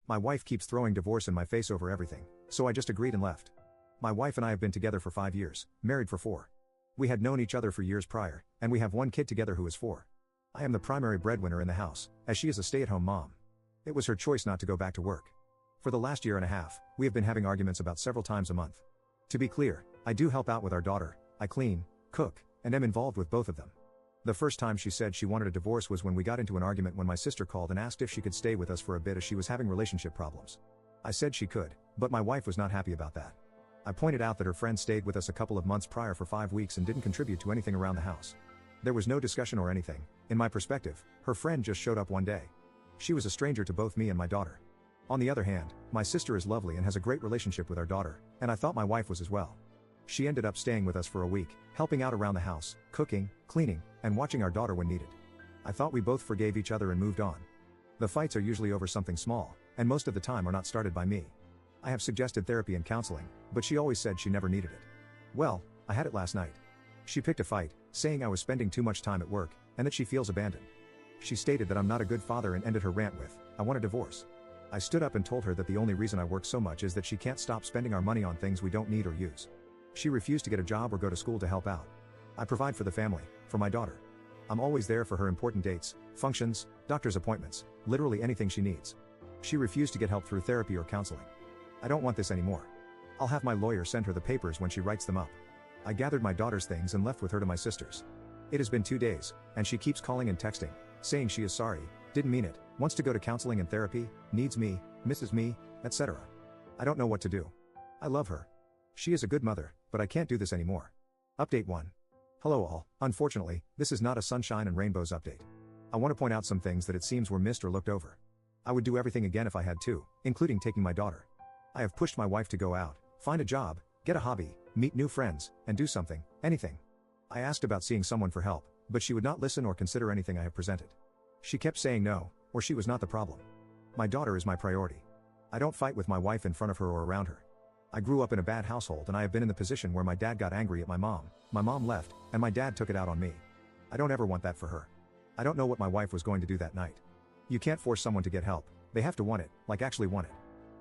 My wife keeps throwing divorce in my face over everything, so I just agreed and left. My wife and I have been together for 5 years, married for 4. We had known each other for years prior, and we have one kid together who is 4. I am the primary breadwinner in the house, as she is a stay-at-home mom. It was her choice not to go back to work. For the last year and a half, we have been having arguments about several times a month. To be clear, I do help out with our daughter, I clean, cook, and am involved with both of them. The first time she said she wanted a divorce was when we got into an argument when my sister called and asked if she could stay with us for a bit as she was having relationship problems. I said she could, but my wife was not happy about that. I pointed out that her friend stayed with us a couple of months prior for 5 weeks and didn't contribute to anything around the house. There was no discussion or anything. In my perspective, her friend just showed up one day. She was a stranger to both me and my daughter. On the other hand, my sister is lovely and has a great relationship with our daughter, and I thought my wife was as well. She ended up staying with us for a week, helping out around the house, cooking, cleaning, and watching our daughter when needed. I thought we both forgave each other and moved on. The fights are usually over something small, and most of the time are not started by me. I have suggested therapy and counseling, but she always said she never needed it. Well, I had it last night. She picked a fight, saying I was spending too much time at work, and that she feels abandoned. She stated that I'm not a good father and ended her rant with, "I want a divorce." I stood up and told her that the only reason I work so much is that she can't stop spending our money on things we don't need or use. She refused to get a job or go to school to help out. I provide for the family, for my daughter. I'm always there for her important dates, functions, doctor's appointments, literally anything she needs. She refused to get help through therapy or counseling. I don't want this anymore. I'll have my lawyer send her the papers when she writes them up. I gathered my daughter's things and left with her to my sister's. It has been 2 days, and she keeps calling and texting, saying she is sorry, didn't mean it, wants to go to counseling and therapy, needs me, misses me, etc. I don't know what to do. I love her. She is a good mother, but I can't do this anymore. Update 1. Hello all, unfortunately, this is not a sunshine and rainbows update. I want to point out some things that it seems were missed or looked over. I would do everything again if I had to, including taking my daughter. I have pushed my wife to go out, find a job, get a hobby, meet new friends, and do something, anything. I asked about seeing someone for help, but she would not listen or consider anything I have presented. She kept saying no, or she was not the problem. My daughter is my priority. I don't fight with my wife in front of her or around her. I grew up in a bad household and I have been in the position where my dad got angry at my mom left, and my dad took it out on me. I don't ever want that for her. I don't know what my wife was going to do that night. You can't force someone to get help, they have to want it, like actually want it.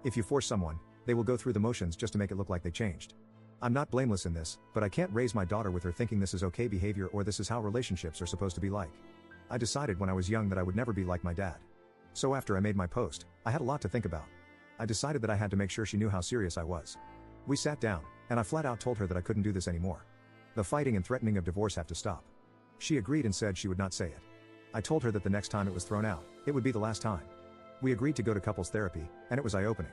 If you force someone, they will go through the motions just to make it look like they changed. I'm not blameless in this, but I can't raise my daughter with her thinking this is okay behavior or this is how relationships are supposed to be like. I decided when I was young that I would never be like my dad. So after I made my post, I had a lot to think about. I decided that I had to make sure she knew how serious I was. We sat down, and I flat out told her that I couldn't do this anymore. The fighting and threatening of divorce have to stop. She agreed and said she would not say it. I told her that the next time it was thrown out, it would be the last time. We agreed to go to couples therapy, and it was eye-opening.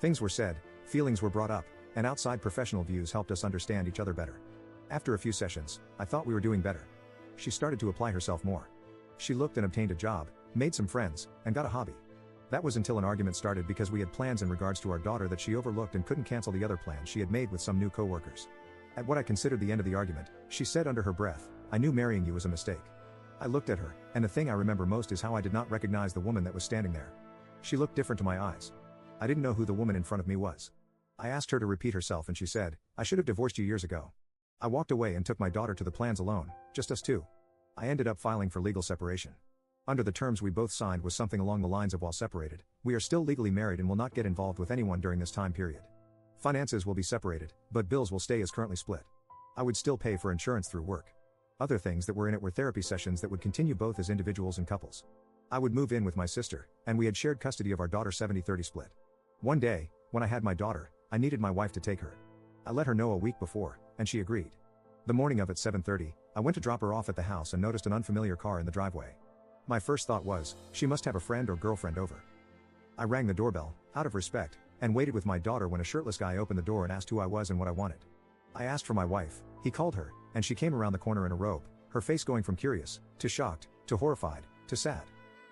Things were said, feelings were brought up, and outside professional views helped us understand each other better. After a few sessions, I thought we were doing better. She started to apply herself more. She looked and obtained a job, made some friends, and got a hobby. That was until an argument started because we had plans in regards to our daughter that she overlooked and couldn't cancel the other plans she had made with some new co-workers. At what I considered the end of the argument, she said under her breath, "I knew marrying you was a mistake." I looked at her, and the thing I remember most is how I did not recognize the woman that was standing there. She looked different to my eyes. I didn't know who the woman in front of me was. I asked her to repeat herself and she said, "I should have divorced you years ago." I walked away and took my daughter to the plans alone, just us two. I ended up filing for legal separation. Under the terms we both signed was something along the lines of while separated, we are still legally married and will not get involved with anyone during this time period. Finances will be separated, but bills will stay as currently split. I would still pay for insurance through work. Other things that were in it were therapy sessions that would continue both as individuals and couples. I would move in with my sister, and we had shared custody of our daughter 70-30 split. One day, when I had my daughter, I needed my wife to take her. I let her know a week before, and she agreed. The morning of at 7:30, I went to drop her off at the house and noticed an unfamiliar car in the driveway. My first thought was, she must have a friend or girlfriend over. I rang the doorbell, out of respect, and waited with my daughter when a shirtless guy opened the door and asked who I was and what I wanted. I asked for my wife, he called her, and she came around the corner in a robe, her face going from curious, to shocked, to horrified, to sad.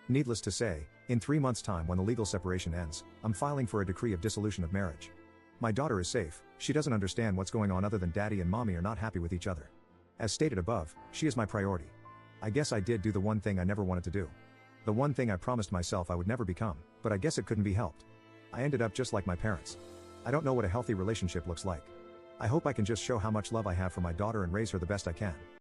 Needless to say, in 3 months' time when the legal separation ends, I'm filing for a decree of dissolution of marriage. My daughter is safe, she doesn't understand what's going on other than daddy and mommy are not happy with each other. As stated above, she is my priority. I guess I did do the one thing I never wanted to do. The one thing I promised myself I would never become, but I guess it couldn't be helped. I ended up just like my parents. I don't know what a healthy relationship looks like. I hope I can just show how much love I have for my daughter and raise her the best I can.